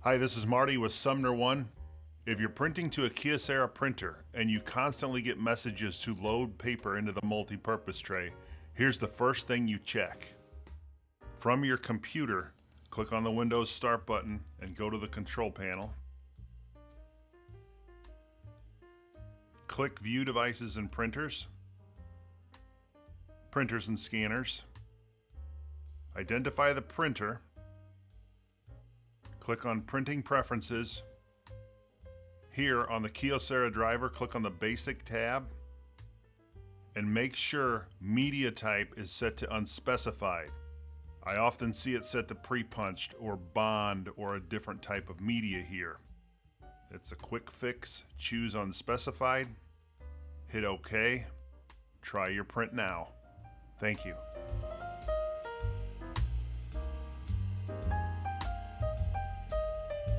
Hi, this is Marty with SumnerOne. If you're printing to a Kyocera printer and you constantly get messages to load paper into the multi-purpose tray, here's the first thing you check. From your computer, click on the Windows Start button and go to the control panel. Click View Devices and Printers, Printers and Scanners. Identify the printer. Click on Printing Preferences. Here on the Kyocera driver, click on the Basic tab and make sure Media Type is set to Unspecified. I often see it set to Pre-punched or Bond or a different type of media here. It's a quick fix. Choose Unspecified. Hit OK. Try your print now. Thank you.